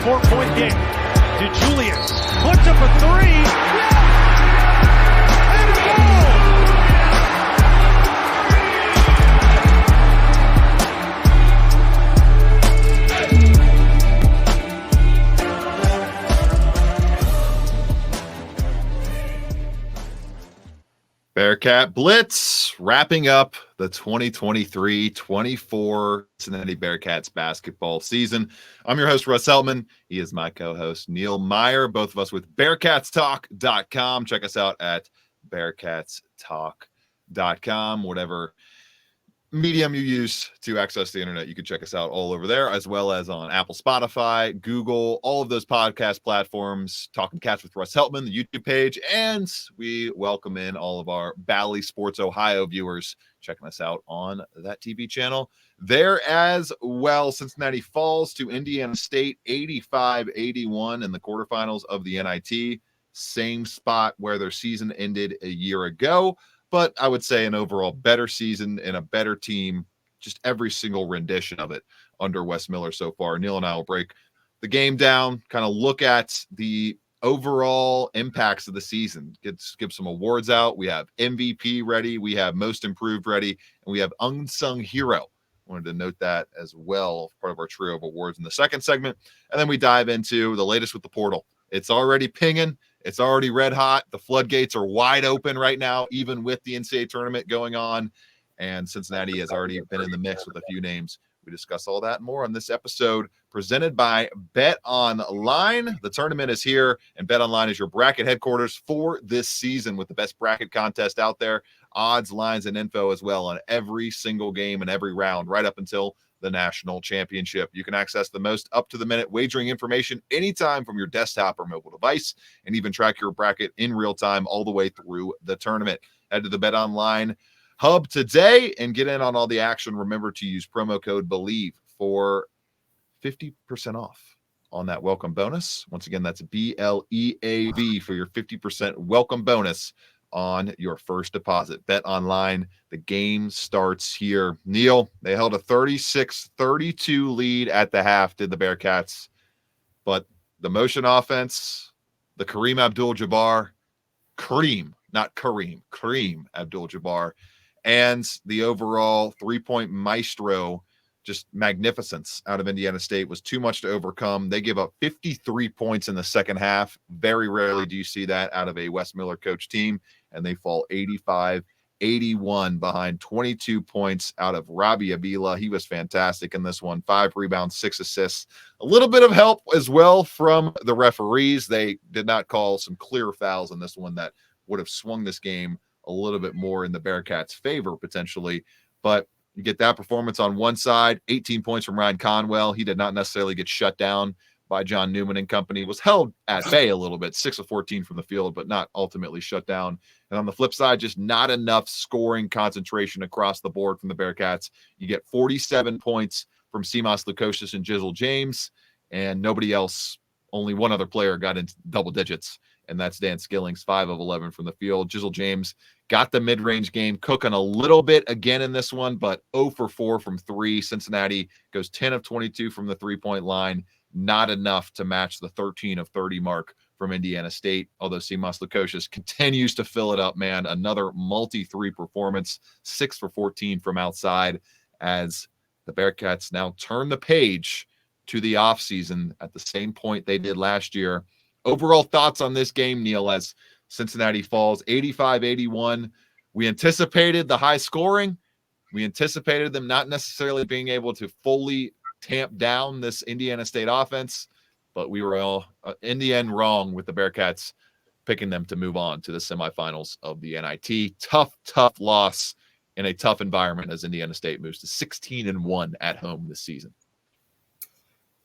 4-point game. DeJulius puts up a three. Yes! And a goal! Bearcat Blitz wrapping up the 2023-24 Cincinnati Bearcats basketball season. I'm your host, Russ Heltman. He is my co-host, Neil Meyer, both of us with BearcatsTalk.com. Check us out at BearcatsTalk.com. Whatever medium you use to access the internet, you can check us out all over there, as well as on Apple, Spotify, Google, all of those podcast platforms. Talking Cats with Russ Heltman, the YouTube page, and we welcome in all of our Bally Sports Ohio viewers checking us out on that TV channel there as well. Cincinnati falls to Indiana State 85-81 in the quarterfinals of the NIT, same spot where their season ended a year ago. But I would say an overall better season and a better team, just every single rendition of it under Wes Miller so far. Neil and I will break the game down, kind of look at the overall impacts of the season, give some awards out. We have MVP ready, we have Most Improved ready, and we have Unsung Hero. Wanted to note that as well, part of our trio of awards in the second segment. And then we dive into the latest with the portal. It's already pinging. It's already red hot. The floodgates are wide open right now, even with the NCAA tournament going on. And Cincinnati has already been in the mix with a few names. We discuss all that and more on this episode presented by Bet Online. The tournament is here, and Bet Online is your bracket headquarters for this season with the best bracket contest out there, odds, lines, and info as well on every single game and every round right up until the national championship. You can access the most up-to-the-minute wagering information anytime from your desktop or mobile device, and even track your bracket in real time all the way through the tournament. Head to the Bet Online hub today and get in on all the action. Remember to use promo code BELIEVE for 50% off on that welcome bonus. Once again, that's BLEAV for your 50% welcome bonus on your first deposit. Bet Online, the game starts here. Neil, they held a 36-32 lead at the half, did the Bearcats. But the motion offense, the Kareem Abdul-Jabbar, Kareem Abdul-Jabbar, and the overall three-point maestro, just magnificence out of Indiana State was too much to overcome. They give up 53 points in the second half. Very rarely do you see that out of a Wes Miller coach team, and they fall 85-81 behind 22 points out of Robbie Avila. He was fantastic in this one. 5 rebounds, 6 assists. A little bit of help as well from the referees. They did not call some clear fouls in this one that would have swung this game a little bit more in the Bearcats' favor potentially, but you get that performance on one side, 18 points from Ryan Conwell. He did not necessarily get shut down by John Newman and company. Was held at bay a little bit, 6 of 14 from the field, but not ultimately shut down. And on the flip side, just not enough scoring concentration across the board from the Bearcats. You get 47 points from Simas Lukosius and Jizzle James, and nobody else, only one other player got into double digits, and that's Dan Skillings, 5 of 11 from the field. Jizzle James got the mid-range game cooking a little bit again in this one, but 0 for 4 from 3. Cincinnati goes 10 of 22 from the three-point line. Not enough to match the 13 of 30 mark from Indiana State, although Simas Lukosius continues to fill it up, man. Another multi-3 performance, 6 for 14 from outside, as the Bearcats now turn the page to the offseason at the same point they did last year. Overall thoughts on this game, Neil, as Cincinnati falls 85-81. We anticipated the high scoring. We anticipated them not necessarily being able to fully tamp down this Indiana State offense, but we were all in the end wrong with the Bearcats picking them to move on to the semifinals of the NIT. Tough loss in a tough environment as Indiana State moves to 16-1 at home this season.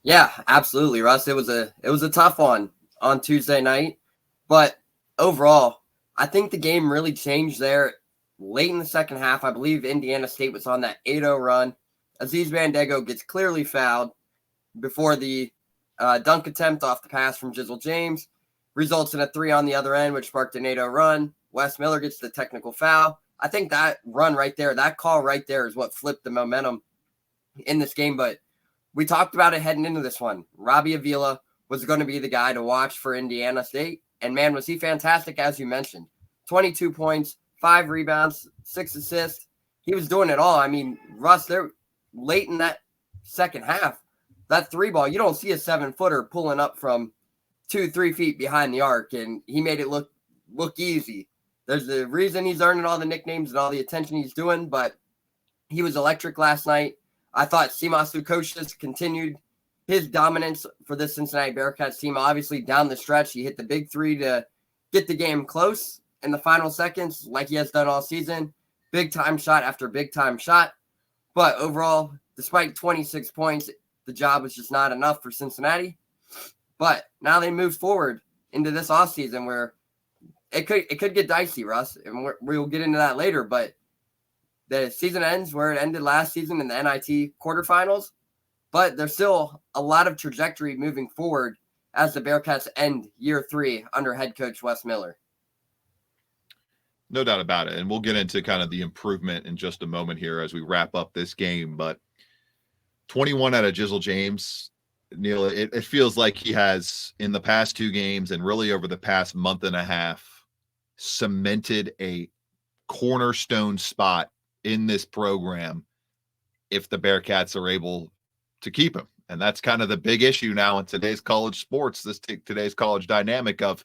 Yeah, absolutely, Russ. It was a tough one on Tuesday night, but overall, I think the game really changed there late in the second half. I believe Indiana State was on that 8-0 run. Aziz Bandego gets clearly fouled before the dunk attempt off the pass from Jizzle James results in a 3 on the other end, which sparked an 8-0 run. Wes Miller gets the technical foul. I think that run right there, that call right there is what flipped the momentum in this game, but we talked about it heading into this one. Robbie Avila, was going to be the guy to watch for Indiana State. And man, was he fantastic, as you mentioned. 22 points, 5 rebounds, 6 assists. He was doing it all. I mean, Russ, they're late in that second half. That 3-ball, you don't see a 7-footer pulling up from 2-3 feet behind the arc, and he made it look easy. There's a reason he's earning all the nicknames and all the attention he's doing, but he was electric last night. I thought Simas Lukosius continued his dominance for this Cincinnati Bearcats team. Obviously, down the stretch, he hit the big 3 to get the game close in the final seconds, like he has done all season. Big time shot after big time shot. But overall, despite 26 points, the job was just not enough for Cincinnati. But now they move forward into this offseason where it could get dicey, Russ, and we'll get into that later. But the season ends where it ended last season in the NIT quarterfinals. But there's still a lot of trajectory moving forward as the Bearcats end year 3 under head coach Wes Miller. No doubt about it. And we'll get into kind of the improvement in just a moment here as we wrap up this game. But 21 out of Jizzle James, Neil, it feels like he has, in the past 2 games and really over the past month and a half, cemented a cornerstone spot in this program if the Bearcats are able to keep him. And that's kind of the big issue now in today's college sports, today's college dynamic of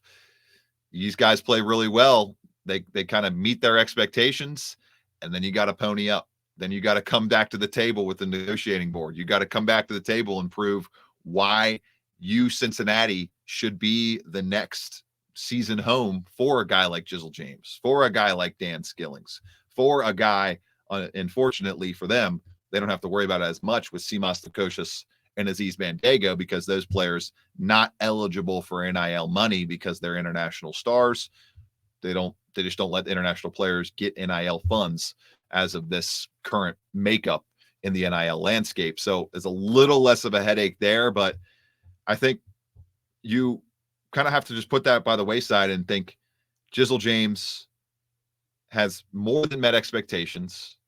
these guys play really well. They kind of meet their expectations, and then you got to pony up. Then you got to come back to the table with the negotiating board. You got to come back to the table and prove why you, Cincinnati, should be the next season home for a guy like Jizzle James, for a guy like Dan Skillings, for a guy, unfortunately for them, they don't have to worry about it as much with Simas Lukosius and Aziz Bandago because those players not eligible for NIL money because they're international stars. They just don't let international players get NIL funds as of this current makeup in the NIL landscape. So there's a little less of a headache there, but I think you kind of have to just put that by the wayside and think Jizzle James has more than met expectations,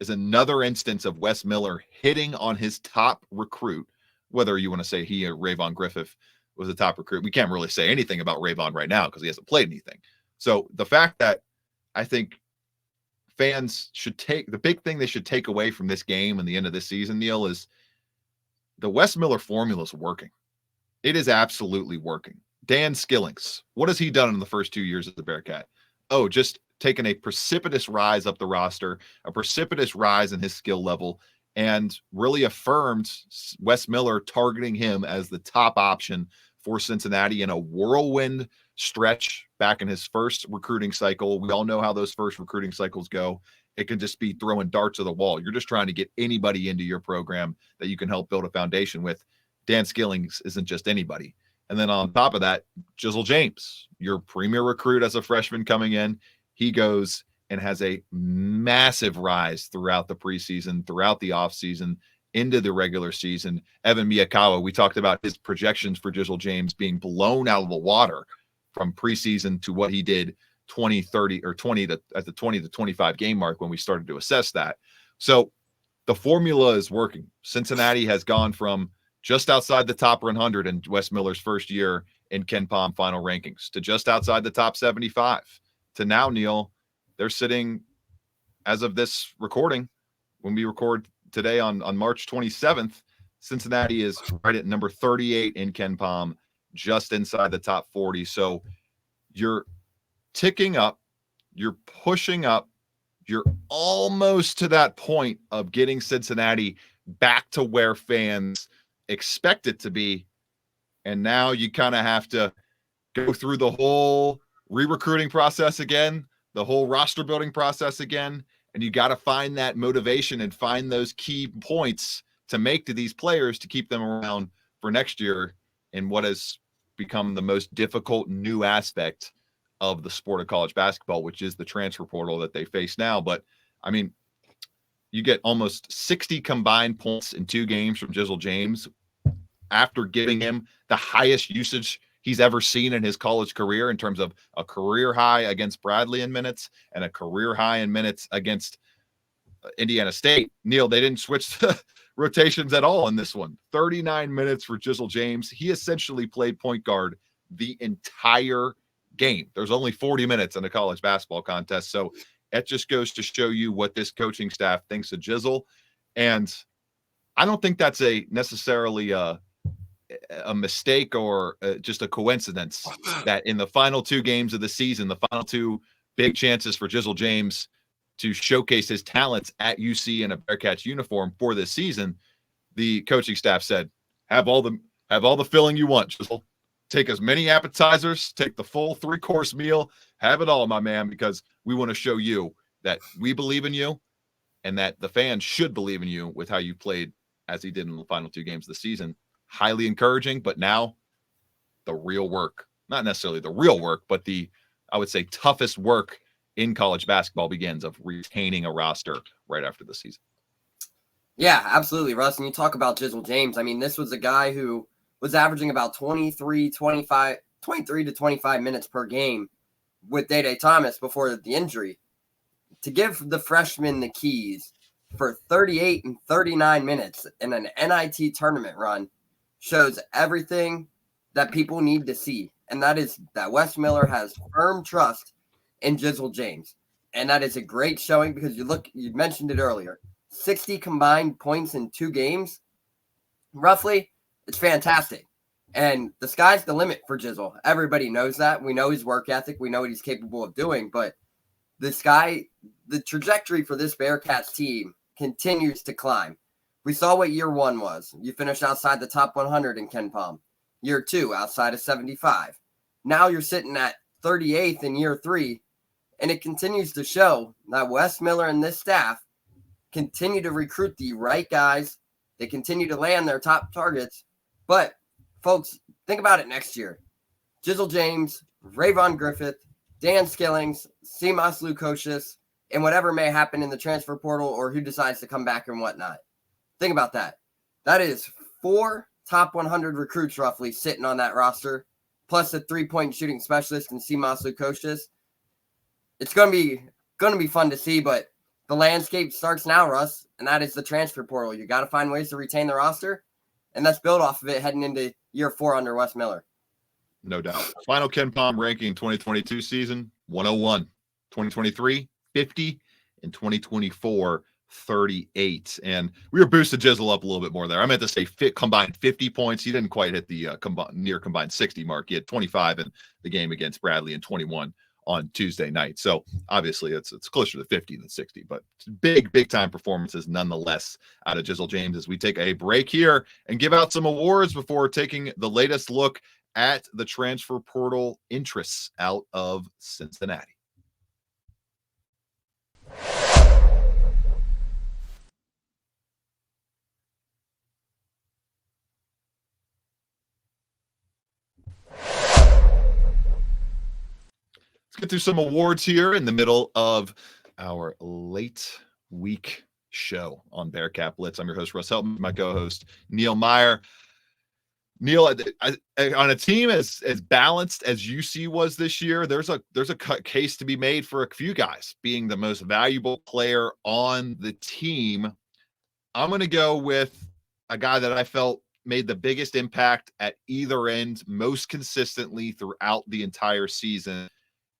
is another instance of Wes Miller hitting on his top recruit, whether you want to say he or Rayvon Griffith was a top recruit. We can't really say anything about Rayvon right now because he hasn't played anything. So the fact that I think fans should take, the big thing they should take away from this game and the end of this season, Neil, is the Wes Miller formula is working. It is absolutely working. Dan Skillings, what has he done in the first 2 years as the Bearcat? Oh, just taken a precipitous rise up the roster, a precipitous rise in his skill level, and really affirmed Wes Miller targeting him as the top option for Cincinnati in a whirlwind stretch back in his first recruiting cycle. We all know how those first recruiting cycles go. It can just be throwing darts at the wall. You're just trying to get anybody into your program that you can help build a foundation with. Dan Skillings isn't just anybody. And then on top of that, Jizzle James, your premier recruit as a freshman coming in, he goes and has a massive rise throughout the preseason, throughout the offseason, into the regular season. Evan Miyakawa, we talked about his projections for Jizzle James being blown out of the water from preseason to what he did 20 to 25 game mark when we started to assess that. So the formula is working. Cincinnati has gone from just outside the top 100 in Wes Miller's first year in Ken Pom final rankings to just outside the top 75 to now, Neil, they're sitting, as of this recording, when we record today on March 27th, Cincinnati is right at number 38 in Ken Pom, just inside the top 40. So you're ticking up, you're pushing up, you're almost to that point of getting Cincinnati back to where fans expect it to be. And now you kind of have to go through the whole re-recruiting process again, the whole roster building process again, and you got to find that motivation and find those key points to make to these players to keep them around for next year in what has become the most difficult new aspect of the sport of college basketball, which is the transfer portal that they face now. But I mean, you get almost 60 combined points in 2 games from Jizzle James after giving him the highest usage he's ever seen in his college career in terms of a career high against Bradley in minutes and a career high in minutes against Indiana State. Neil, they didn't switch the rotations at all in this one. 39 minutes for Jizzle James. He essentially played point guard the entire game. There's only 40 minutes in a college basketball contest. So it just goes to show you what this coaching staff thinks of Jizzle. And I don't think that's necessarily a mistake or just a coincidence that in the final 2 games of the season, the final 2 big chances for Jizzle James to showcase his talents at UC in a Bearcats uniform for this season, the coaching staff said, have all the filling you want, Jizzle. Take as many appetizers, take the full 3-course meal, have it all, my man, because we want to show you that we believe in you and that the fans should believe in you with how you played as he did in the final 2 games of the season. Highly encouraging, but now the real work, not necessarily the real work, but I would say toughest work in college basketball begins, of retaining a roster right after the season. Yeah, absolutely, Russ. And you talk about Jizzle James. I mean, this was a guy who was averaging about 23 to 25 minutes per game with Day Thomas before the injury. To give the freshman the keys for 38 and 39 minutes in an NIT tournament run shows everything that people need to see. And that is that Wes Miller has firm trust in Jizzle James. And that is a great showing because you mentioned it earlier, 60 combined points in 2 games, roughly. It's fantastic. And the sky's the limit for Jizzle. Everybody knows that. We know his work ethic. We know what he's capable of doing. But the trajectory for this Bearcats team continues to climb. We saw what year 1 was. You finished outside the top 100 in Ken Palm. Year 2, outside of 75. Now you're sitting at 38th in year 3. And it continues to show that Wes Miller and this staff continue to recruit the right guys. They continue to land their top targets. But, folks, think about it next year. Jizzle James, Rayvon Griffith, Dan Skillings, Simas Lukosius, and whatever may happen in the transfer portal or who decides to come back and whatnot. Think about that. That is 4 top 100 recruits roughly sitting on that roster, plus a 3-point shooting specialist in Simas Lukosius. It's going to be fun to see, but the landscape starts now, Russ, and that is the transfer portal. You got to find ways to retain the roster, and let's build off of it heading into year 4 under Wes Miller. No doubt. Final Ken Palm ranking 2022 season, 101. 2023, 50. And 2024, 38. And we were boosted Jizzle up a little bit more there. I meant to say combined 50 points. He didn't quite hit the near combined 60 mark. He had 25 in the game against Bradley and 21 on Tuesday night. So obviously it's closer to 50 than 60, but big time performances nonetheless out of Jizzle James as we take a break here and give out some awards before taking the latest look at the transfer portal interests out of Cincinnati. Let's get through some awards here in the middle of our late week show on Bearcat Blitz. I'm your host, Russ Helton, my co-host, Neil Meyer. Neil, on a team as balanced as UC was this year, there's a case to be made for a few guys being the most valuable player on the team. I'm going to go with a guy that I felt made the biggest impact at either end most consistently throughout the entire season,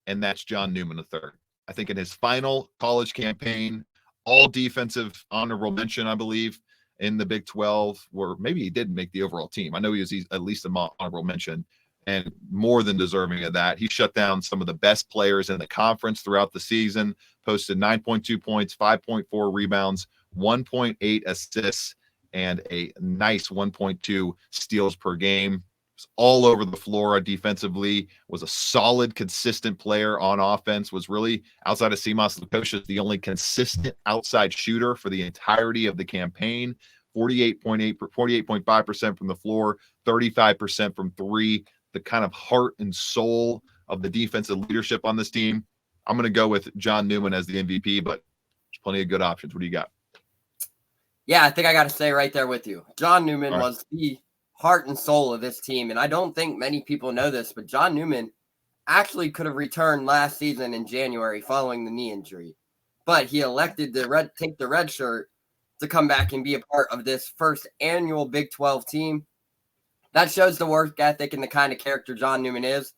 and that's John Newman III. I think in his final college campaign, all defensive honorable mention, I believe, in the Big 12, where maybe he didn't make the overall team. I know he was at least an honorable mention and more than deserving of that. He shut down some of the best players in the conference throughout the season, posted 9.2 points, 5.4 rebounds, 1.8 assists, and a nice 1.2 steals per game. Was all over the floor defensively, was a solid, consistent player on offense, was really, outside of Simas Lukosius, the only consistent outside shooter for the entirety of the campaign. 48.5% from the floor, 35% from 3, the kind of heart and soul of the defensive leadership on this team. I'm going to go with John Newman as the MVP, but there's plenty of good options. What do you got? Yeah, I think I got to stay right there with you. John Newman was the heart and soul of this team. And I don't think many people know this, but John Newman actually could have returned last season in January following the knee injury. but he elected to take the red shirt to come back and be a part of this first annual Big 12 team. That shows the work ethic and the kind of character John Newman is.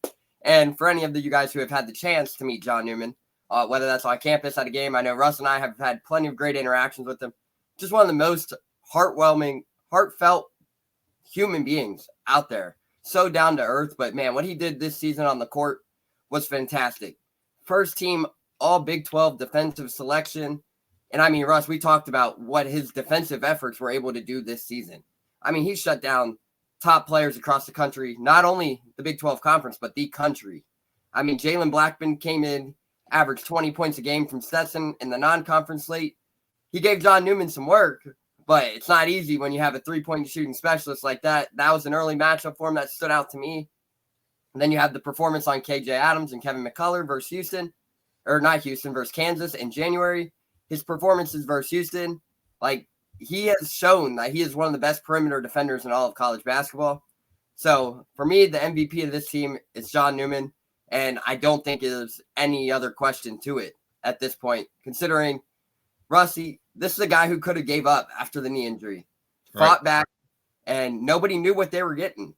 And for any of you guys who have had the chance to meet John Newman, whether that's on campus at a game, I know Russ and I have had plenty of great interactions with him. Just one of the most heartfelt human beings out there. So down to earth, but man, what he did this season on the court was fantastic. First team all Big 12 defensive selection. And I mean, Russ, we talked about what his defensive efforts were able to do this season. I mean, he shut down top players across the country, not only the Big 12 conference, but the country. I mean, Jalen Blackman came in, averaged 20 points a game from Stetson in the non-conference slate. He gave John Newman some work, but it's not easy when you have a three-point shooting specialist like that. That was an early matchup for him that stood out to me. And then you have the performance on KJ Adams and Kevin McCullough versus versus Kansas in January. His performances versus Houston, he has shown that he is one of the best perimeter defenders in all of college basketball. So for me, the MVP of this team is John Newman, and I don't think there's any other question to it at this point, considering Rusty, this is a guy who could have gave up after the knee injury, fought back, and nobody knew what they were getting.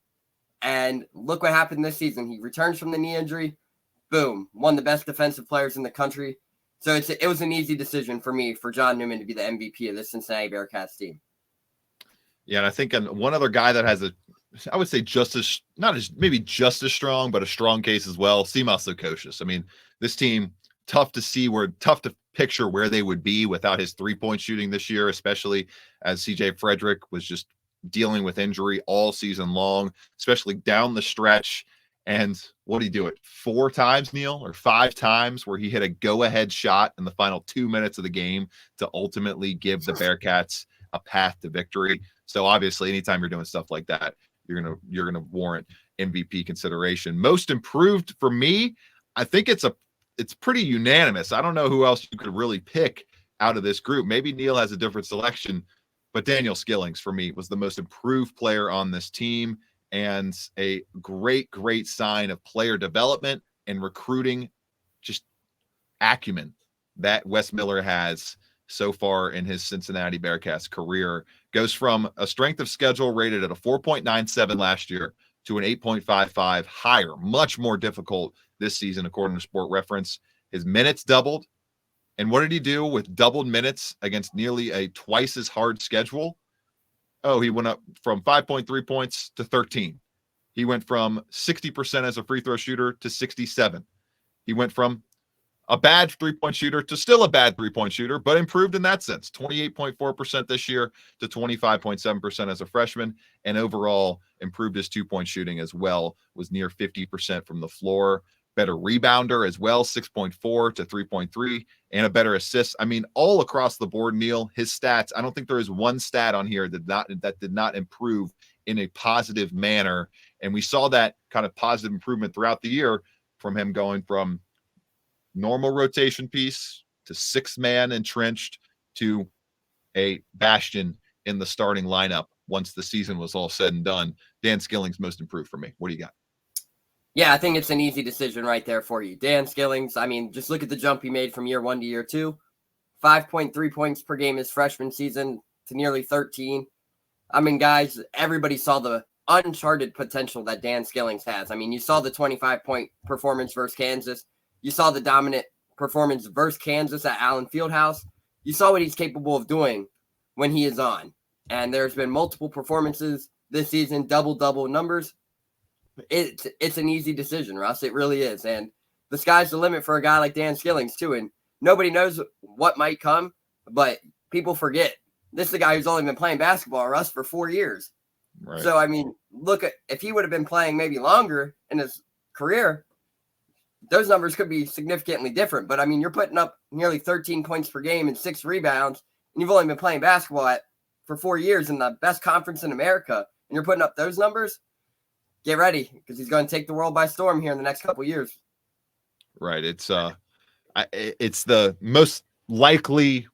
And look what happened this season. He returns from the knee injury, boom, one of the best defensive players in the country. So it was an easy decision for me for John Newman to be the MVP of this Cincinnati Bearcats team. Yeah, and I think one other guy that has I would say maybe just as strong, but a strong case as well, Simas Lukosius. I mean, this team, tough to picture where they would be without his three-point shooting this year, especially as CJ Frederick was just dealing with injury all season long, especially down the stretch. And what did he do it 4 times, Neil, or 5 times, where he hit a go-ahead shot in the final 2 minutes of the game to ultimately give the Bearcats a path to victory. So obviously, anytime you're doing stuff like that, you're gonna warrant MVP consideration. Most improved for me, I think it's pretty unanimous. I don't know who else you could really pick out of this group. Maybe Neil has a different selection, but Daniel Skillings for me was the most improved player on this team, and a great sign of player development and recruiting just acumen that Wes Miller has so far in his Cincinnati Bearcats career. Goes from a strength of schedule rated at a 4.97 last year to an 8.55 higher, much more difficult this season, according to Sport Reference. His minutes doubled. And what did he do with doubled minutes against nearly a twice as hard schedule? Oh, he went up from 5.3 points to 13. He went from 60% as a free throw shooter to 67. He went from a bad three-point shooter to still a bad three-point shooter, but improved in that sense. 28.4% this year to 25.7% as a freshman, and overall improved his two-point shooting as well, was near 50% from the floor. Better rebounder as well, 6.4 to 3.3, and a better assist. I mean, all across the board, Neil, his stats, I don't think there is one stat on here that did not improve in a positive manner. And we saw that kind of positive improvement throughout the year from him going from normal rotation piece to 6-man entrenched to a bastion in the starting lineup once the season was all said and done. Dan Skillings most improved for me. What do you got? Yeah, I think it's an easy decision right there for you. Dan Skillings, I mean, just look at the jump he made from year 1 to year 2. 5.3 points per game his freshman season to nearly 13. I mean, guys, everybody saw the uncharted potential that Dan Skillings has. I mean, you saw the 25-point performance versus Kansas. You saw the dominant performance versus Kansas at Allen Fieldhouse. You saw what he's capable of doing when he is on. And there's been multiple performances this season, double numbers. It's an easy decision, Russ. It really is. And the sky's the limit for a guy like Dan Skillings, too. And nobody knows what might come, but people forget. This is a guy who's only been playing basketball, Russ, for 4 years. Right. So, I mean, look at if he would have been playing maybe longer in his career, those numbers could be significantly different. But, I mean, you're putting up nearly 13 points per game and 6 rebounds, and you've only been playing basketball for 4 years in the best conference in America, and you're putting up those numbers. Get ready, because he's going to take the world by storm here in the next couple of years. Right. It's the most likely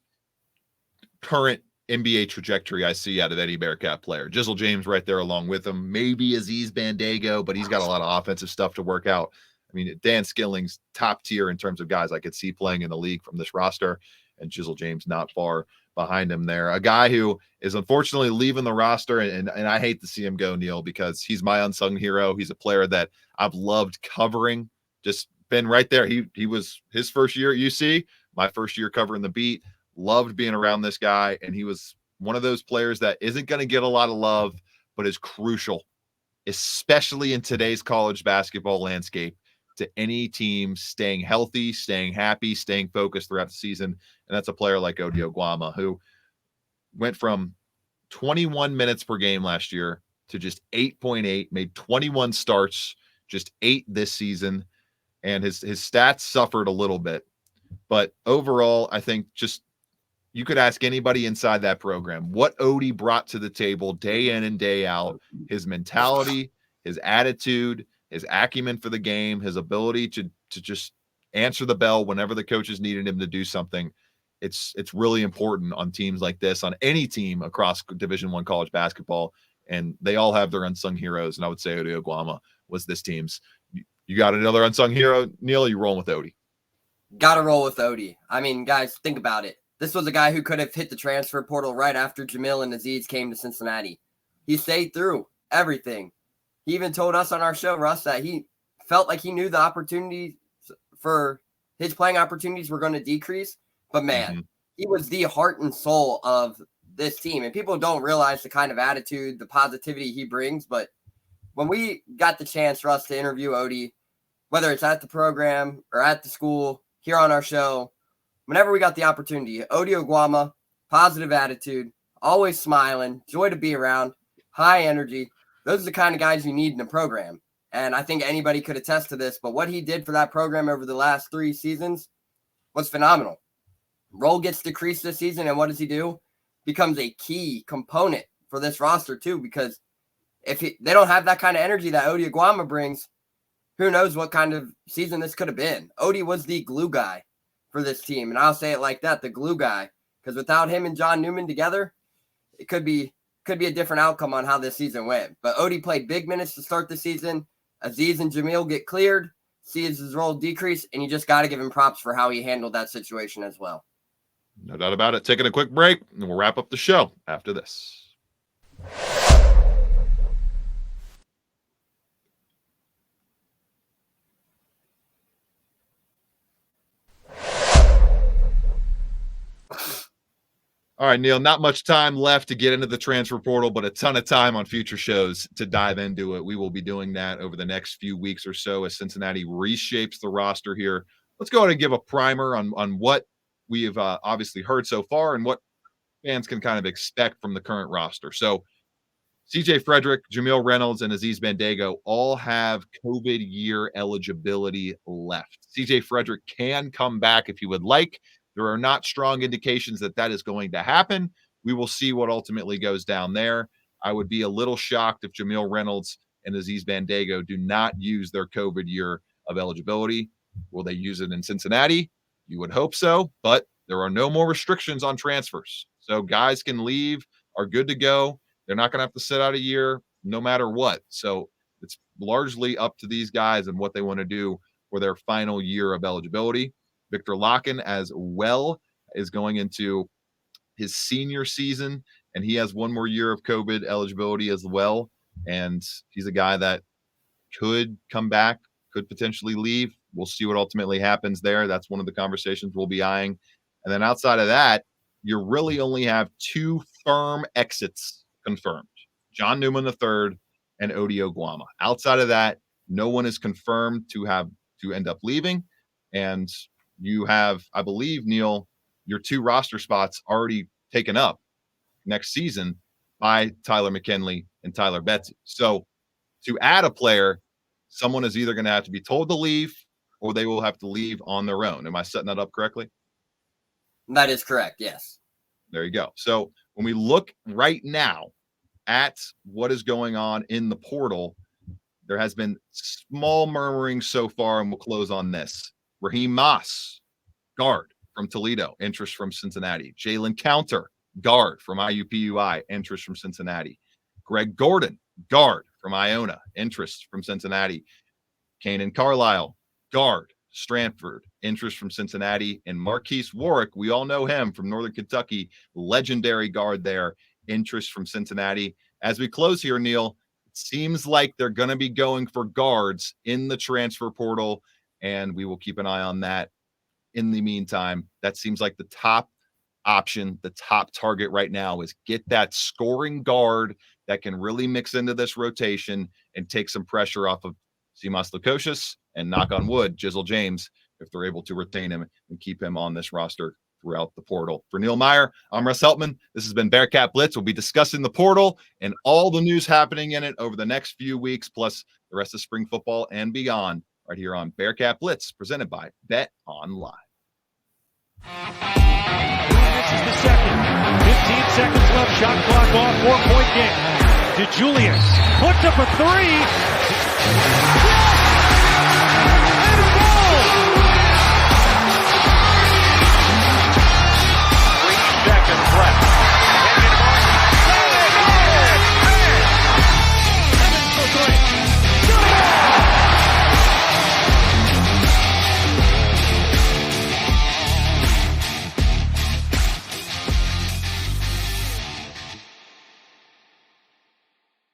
current NBA trajectory I see out of any Bearcat player. Jizzle James right there along with him. Maybe Aziz Bandago, but he's got a lot of offensive stuff to work out. I mean, Dan Skillings, top tier in terms of guys I could see playing in the league from this roster. and Chisel James not far behind him there. A guy who is unfortunately leaving the roster, and I hate to see him go, Neil, because he's my unsung hero. He's a player that I've loved covering, just been right there. He was his first year at UC, my first year covering the beat. Loved being around this guy, and he was one of those players that isn't going to get a lot of love, but is crucial, especially in today's college basketball landscape, to any team staying healthy, staying happy, staying focused throughout the season. And that's a player like Odi Oguama, who went from 21 minutes per game last year to just 8.8, made 21 starts, just 8 this season. And his stats suffered a little bit. But overall, I think just you could ask anybody inside that program what Odi brought to the table day in and day out, his mentality, his attitude, his acumen for the game, his ability to just answer the bell whenever the coaches needed him to do something. It's really important on teams like this, on any team across Division I college basketball, and they all have their unsung heroes. And I would say Odi Oguama was this team's. You got another unsung hero, Neil? You rolling with Odi? Got to roll with Odi. I mean, guys, think about it. This was a guy who could have hit the transfer portal right after Jamil and Aziz came to Cincinnati. He stayed through everything. He even told us on our show, Russ, that he felt like he knew the opportunities for his playing opportunities were going to decrease. But man, he was the heart and soul of this team. And people don't realize the kind of attitude, the positivity he brings. But when we got the chance, Russ, to interview Odi, whether it's at the program or at the school, here on our show, whenever we got the opportunity, Odi Oguama, positive attitude, always smiling, joy to be around, high energy. Those are the kind of guys you need in a program. And I think anybody could attest to this, but what he did for that program over the last 3 seasons was phenomenal. Role gets decreased this season, and what does he do? Becomes a key component for this roster too, because if they don't have that kind of energy that Odi Oguama brings, who knows what kind of season this could have been. Odi was the glue guy for this team, and I'll say it like that, the glue guy, because without him and John Newman together, it could be a different outcome on how this season went. But Odi played big minutes to start the season. Aziz and Jamil get cleared, sees his role decrease, and you just got to give him props for how he handled that situation as well. No doubt about it. Taking a quick break, and we'll wrap up the show after this. All right, Neil, not much time left to get into the transfer portal, but a ton of time on future shows to dive into it. We will be doing that over the next few weeks or so as Cincinnati reshapes the roster here. Let's go ahead and give a primer on what we have obviously heard so far and what fans can kind of expect from the current roster. So CJ Frederick, Jamil Reynolds, and Aziz Bandago all have COVID year eligibility left. CJ Frederick can come back if he would like. There are not strong indications that that is going to happen. We will see what ultimately goes down there. I would be a little shocked if Jamil Reynolds and Aziz Bandago do not use their COVID year of eligibility. Will they use it in Cincinnati? You would hope so, but there are no more restrictions on transfers. So guys can leave, are good to go. They're not going to have to sit out a year no matter what. So it's largely up to these guys and what they want to do for their final year of eligibility. Victor Locken as well is going into his senior season, and he has one more year of COVID eligibility as well. And he's a guy that could come back, could potentially leave. We'll see what ultimately happens there. That's one of the conversations we'll be eyeing. And then outside of that, you really only have 2 firm exits confirmed: John Newman III and Odi Oguama. Outside of that, no one is confirmed to end up leaving. And you have, I believe, Neil, your 2 roster spots already taken up next season by Tyler McKinley and Tyler Betsy. So to add a player, someone is either going to have to be told to leave or they will have to leave on their own. Am I setting that up correctly? That is correct, yes. There you go. So when we look right now at what is going on in the portal, there has been small murmuring so far, and we'll close on this. Raheem Moss, guard from Toledo, interest from Cincinnati. Jalen Counter, guard from IUPUI, interest from Cincinnati. Greg Gordon, guard from Iona, interest from Cincinnati. Kanan Carlisle, guard, Stranford, interest from Cincinnati, and Marquise Warwick. We all know him from Northern Kentucky, legendary guard there, interest from Cincinnati. As we close here, Neil, it seems like they're going to be going for guards in the transfer portal, and we will keep an eye on that. In the meantime, that seems like the top option, the top target right now is get that scoring guard that can really mix into this rotation and take some pressure off of Simas Lukosius and, knock on wood, Jizzle James, if they're able to retain him and keep him on this roster throughout the portal. For Neil Meyer, I'm Russ Heltman. This has been Bearcat Blitz. We'll be discussing the portal and all the news happening in it over the next few weeks, plus the rest of spring football and beyond, right here on Bearcat Blitz, presented by Bet Online. This is the second. 15 seconds left. Shot clock off. 4-point game. DeJulius puts up a three.